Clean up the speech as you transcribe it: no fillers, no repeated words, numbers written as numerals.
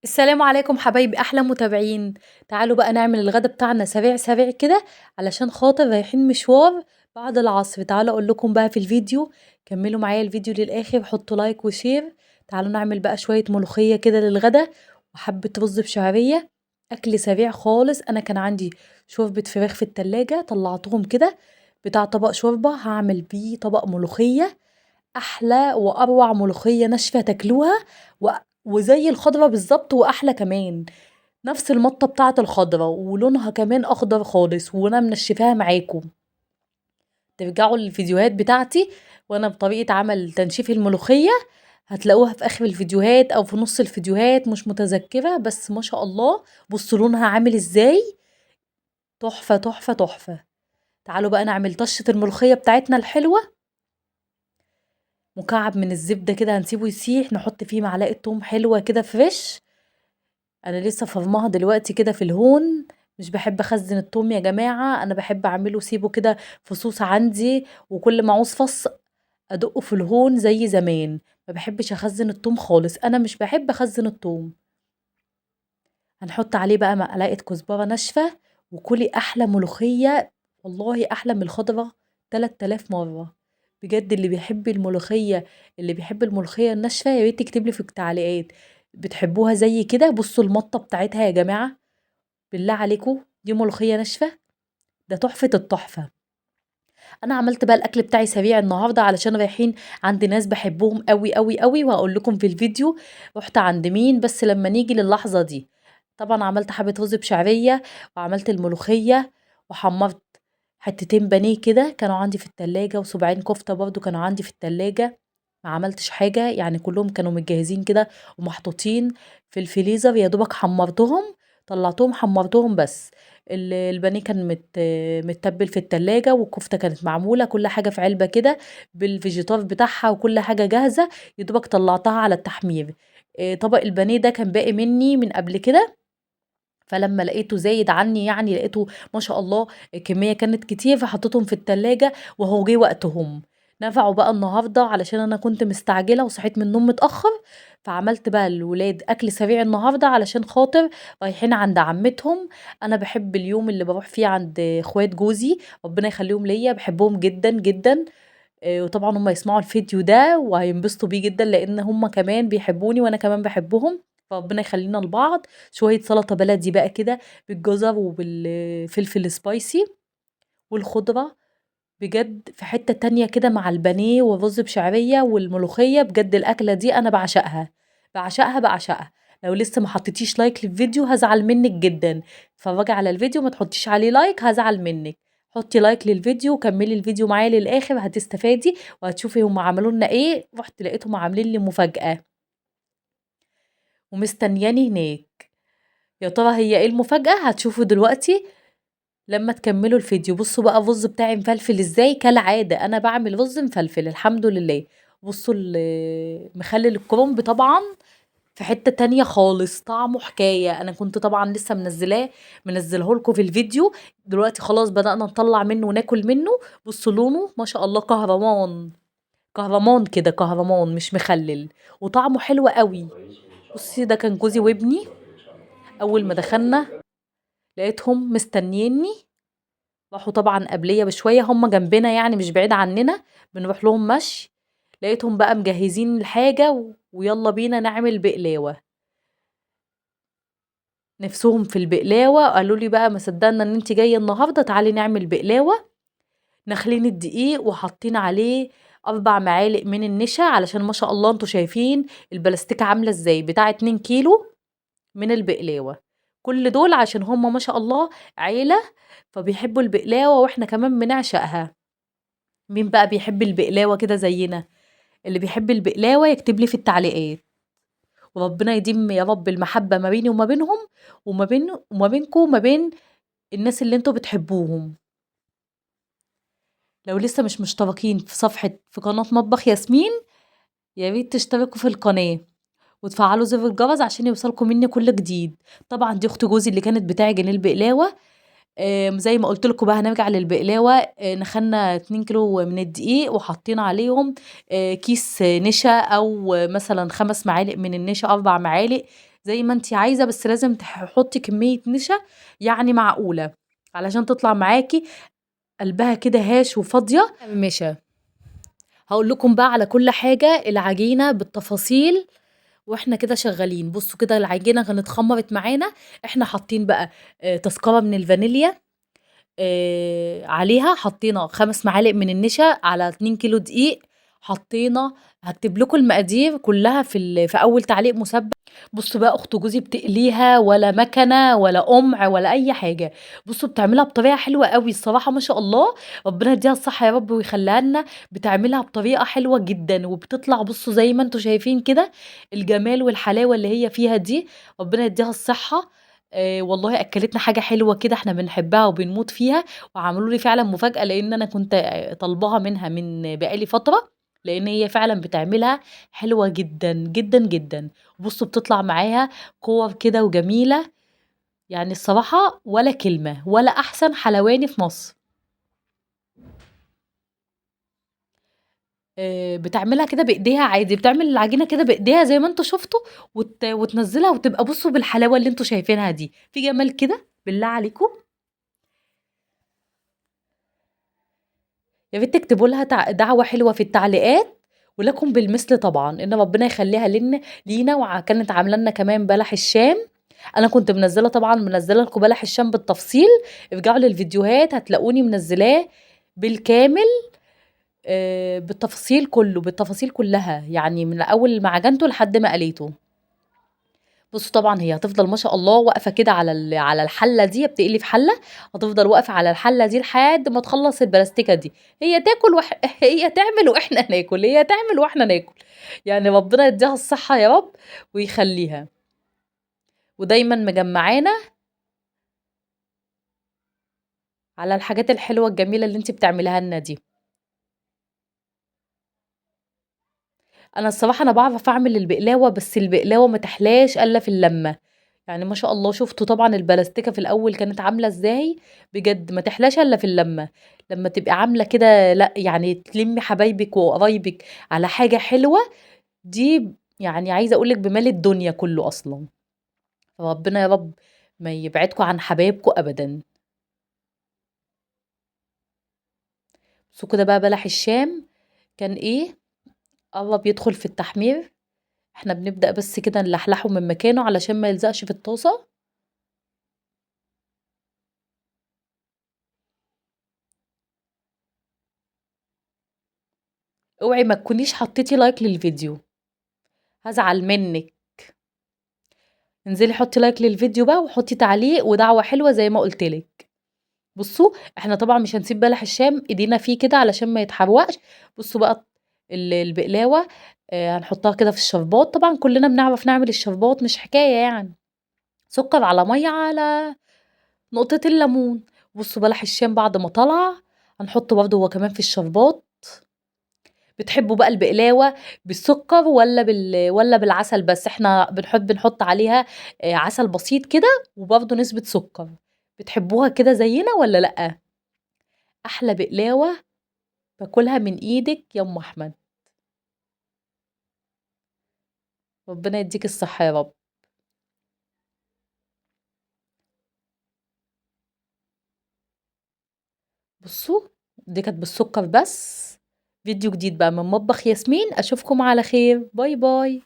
السلام عليكم حبايبي احلى متابعين. تعالوا بقى نعمل الغدا بتاعنا سريع سريع كده علشان خاطر رايحين مشوار بعد العصر. تعالوا اقول لكم بقى في الفيديو، كملوا معايا الفيديو للاخر، حطوا لايك وشير. تعالوا نعمل بقى شوية ملوخية كده للغدا وحبة رز بشعرية، اكل سريع خالص. انا كان عندي شوربة فراخ في التلاجة طلعتهم كده بتاع طبق شوربة، هعمل بيه طبق ملوخية احلى واروع ملوخيه ناشفه تاكلوها و... وزي الخضره بالظبط واحلى كمان، نفس المطه بتاعه الخضره ولونها كمان اخضر خالص، وانا منشفاها معاكم. ترجعوا للفيديوهات بتاعتي وانا بطريقه عمل تنشيف الملوخيه، هتلاقوها في اخر الفيديوهات او في نص الفيديوهات، مش متذكره، بس ما شاء الله بصوا لونها عامل ازاي، تحفه تحفه تحفه. تعالوا بقى نعمل طشه الملوخيه بتاعتنا الحلوه. مكعب من الزبدة كده هنسيبه يسيح، نحط فيه معلقة توم حلوة كده فريش، انا لسه فرماها دلوقتي كده في الهون. مش بحب اخزن التوم يا جماعة، انا بحب اعمله سيبه كده فصوص عندي، وكل ما عاوز فص ادقه في الهون زي زمان. ما بحبش اخزن التوم خالص، انا مش بحب اخزن التوم. هنحط عليه بقى معلقة كزبرة ناشفة، وكلي احلى ملوخية، والله احلى من الخضرة 3000 مرة. بجد اللي بيحب الملوخية، اللي بيحب الملوخية الناشفة يا ريت تكتب لي في التعليقات بتحبوها زي كده. بصوا المطة بتاعتها يا جماعة، بالله عليكم دي ملوخية ناشفة، ده تحفة التحفة. انا عملت بقى الاكل بتاعي سريع النهارده علشان رايحين عند ناس بحبهم قوي قوي قوي، وهقول لكم في الفيديو رحت عند مين بس لما نيجي للحظه دي. طبعا عملت حبه رز بشعريه، وعملت الملوخيه، وحمرت حتتين بانيه كده كانوا عندي في التلاجة، وسبعين كفته برضو كانوا عندي في التلاجة. ما عملتش حاجه يعني، كلهم كانوا متجهزين كده ومحطوطين في الفريزر، يا دوبك حمرتهم، طلعتهم حمرتهم بس. البانيه كان متبل في التلاجة، والكفتة كانت معمولة كل حاجة في علبة كده بالفيجيتار بتاعها وكل حاجة جاهزة، يدوبك طلعتها على التحمير. طبق البانيه ده كان باقي مني من قبل كده، فلما لقيته زايد عني يعني لقيته ما شاء الله الكمية كانت كتير، فحطيتهم في التلاجة وهو جه وقتهم. نفعوا بقى النهاردة علشان انا كنت مستعجلة وصحيت من النوم متأخر، فعملت بقى الولاد اكل سريع النهاردة علشان خاطر رايحين عند عمتهم. انا بحب اليوم اللي بروح فيه عند اخوات جوزي، ربنا يخليهم ليا، بحبهم جدا جدا. وطبعا هم يسمعوا الفيديو ده وهينبسطوا بيه جدا، لان هم كمان بيحبوني وانا كمان بحبهم، فربنا يخلينا لبعض. شوية سلطة بلدي بقى كده بالجزر وبالفلفل سبايسي والخضرة، بجد في حتة تانية كده مع البانيه والرز بشعرية والملوخية. بجد الأكلة دي أنا بعشقها بعشقها بعشقها. لو لسه ما حطيتيش لايك للفيديو هزعل منك جدا، اتفرجي على الفيديو ما تحطيش عليه لايك هزعل منك. حطي لايك للفيديو وكملي الفيديو معايا للآخر، هتستفادي وهتشوفي هم عملوا لنا ايه. رحت لقيتهم عاملين لي مفاجأة ومستنياني هناك. يا ترى هي ايه المفاجأة؟ هتشوفوا دلوقتي لما تكملوا الفيديو. بصوا بقى الرز بتاعي مفلفل ازاي، كالعادة انا بعمل رز مفلفل الحمد لله. بصوا مخلل الكرنب طبعا في حتة تانية خالص، طعمه حكاية. انا كنت طبعا لسه منزله لكم في الفيديو، دلوقتي خلاص بدأنا نطلع منه وناكل منه. بصوا لونه ما شاء الله كهرمان، كهرمان كده كهرمان مش مخلل، وطعمه حلو قوي. بصي ده كان جوزي وابني، اول ما دخلنا لقيتهم مستنيني، راحوا طبعا قبلية بشوية، هم جنبنا يعني مش بعيد عننا، بنروح لهم مشي. لقيتهم بقى مجهزين الحاجة ويلا بينا نعمل بقلاوة. نفسهم في البقلاوة، قالوا لي بقى ما صدقنا ان انت جاية النهاردة، تعالي نعمل بقلاوة. نخلين الدقيق وحاطين عليه 4 معالق من النشا، علشان ما شاء الله انتوا شايفين البلاستيكة عاملة ازاي، بتاع 2 كيلو من البقلاوة. كل دول عشان هم ما شاء الله عيلة، فبيحبوا البقلاوة واحنا كمان بنعشقها. مين بقى بيحب البقلاوة كده زينا؟ اللي بيحب البقلاوة يكتب لي في التعليقات، وربنا يديم يا رب المحبة ما بيني وما بينهم، وما بينكم وما بين الناس اللي انتوا بتحبوهم. لو لسه مش مشتركين في قناة مطبخ ياسمين، يا ريت تشتركوا في القناة وتفعلوا زر الجرس عشان يوصلكم مني كل جديد. طبعا دي اخت جوزي اللي كانت بتعجن البقلاوة. زي ما قلت لكم بقى هنرجع للبقلاوة. نخلنا 2 كيلو من الدقيق وحاطين عليهم كيس نشا، او مثلا 5 معالق من النشا، 4 معالق زي ما انت عايزة، بس لازم تحطي كمية نشا يعني معقولة علشان تطلع معاكي قلبها كده هاش وفاضية. ماشي، هقول لكم بقى على كل حاجة العجينة بالتفاصيل واحنا كده شغالين. بصوا كده العجينة كانت خمرت معانا، احنا حاطين بقى تذكرة من الفانيليا، عليها حطينا 5 معالق من النشا على 2 كيلو دقيق. حطينا، هكتب لكم المقادير كلها في اول تعليق مثبت. بصوا بقى اخت جوزي بتقليها ولا مكنه ولا قمع ولا اي حاجه. بصوا بتعملها بطريقه حلوه قوي الصراحه، ما شاء الله، ربنا يديها الصحه يا رب ويخليها لنا. بتعملها بطريقه حلوه جدا وبتطلع بصوا زي ما انتم شايفين كده الجمال والحلاوه اللي هي فيها دي. ربنا يديها الصحه. والله اكلتنا حاجه حلوه كده احنا بنحبها وبنموت فيها. وعملوا لي فعلا مفاجاه لان انا كنت طالباها منها من بقالي فتره، لان هي فعلا بتعملها حلوه جدا جدا جدا. بصوا بتطلع معاها كور كده وجميله، يعني الصراحه ولا كلمه، ولا احسن حلواني في مصر. بتعملها كده بايديها عادي، بتعمل العجينه كده بايديها زي ما انتوا شفتوا، وتنزلها وتبقى بصوا بالحلاوه اللي انتوا شايفينها دي، في جمال كده بالله عليكم. يا ريت تكتبوا لها دعوة حلوة في التعليقات، ولكم بالمثل طبعا ان ربنا يخليها لينا. وكانت عامله لنا كمان بلح الشام، انا كنت منزله طبعا، منزله لكم بلح الشام بالتفصيل، ارجعوا للفيديوهات هتلاقوني منزلاه بالكامل، بالتفاصيل كله، بالتفاصيل كلها، يعني من اول ما عجنته لحد ما قليته. بصوا طبعا هي هتفضل ما شاء الله واقفه كده على الحله دي، هي بتقلي في حله، هتفضل واقفه على الحله دي لحد ما تخلص البلاستيكه دي. هي تاكل هي تعمل واحنا ناكل، هي تعمل واحنا ناكل، يعني ربنا يديها الصحه يا رب ويخليها، ودايما مجمعانا على الحاجات الحلوه الجميله اللي انت بتعمليها لنا دي. انا الصراحه انا بعرف اعمل البقلاوه، بس البقلاوه ما تحلاش الا في اللمه، يعني ما شاء الله شفتوا طبعا البلاستيكه في الاول كانت عامله ازاي، بجد ما تحلاش الا في اللمه. لما تبقي عامله كده لا يعني تلمي حبايبك وقرايبك على حاجه حلوه دي، يعني عايزه اقولك بمال الدنيا كله اصلا. ربنا يا رب ما يبعدكم عن حبايبكم ابدا. بصوا كده بقى بلح الشام كان ايه، قرب يدخل في التحمير. احنا بنبدأ بس كده نلحلحه من مكانه علشان ما يلزقش في الطاسة. اوعي ما تكونيش حطيتي لايك للفيديو، هزعل منك. انزلي حطي لايك للفيديو بقى وحطي تعليق ودعوة حلوة زي ما قلتلك. بصوا احنا طبعا مش هنسيب بلح الشام ايدينا فيه كده علشان ما يتحرقش. بصوا بقى البقلاوة هنحطها كده في الشربات، طبعا كلنا بنعرف نعمل الشربات مش حكاية يعني، سكر على مية على نقطتين ليمون. بصوا بلح الشام بعد ما طلع هنحطه برضه هو كمان في الشربات. بتحبوا بقى البقلاوة بالسكر ولا بالعسل؟ بس احنا بنحب نحط عليها عسل بسيط كده وبرضه نسبة سكر. بتحبوها كده زينا ولا لأ؟ أحلى بقلاوة باكلها من ايدك يا ام احمد. ربنا يديك الصحة يا رب. بصوا دي كانت بالسكر بس. فيديو جديد بقى من مطبخ ياسمين، اشوفكم على خير، باي باي.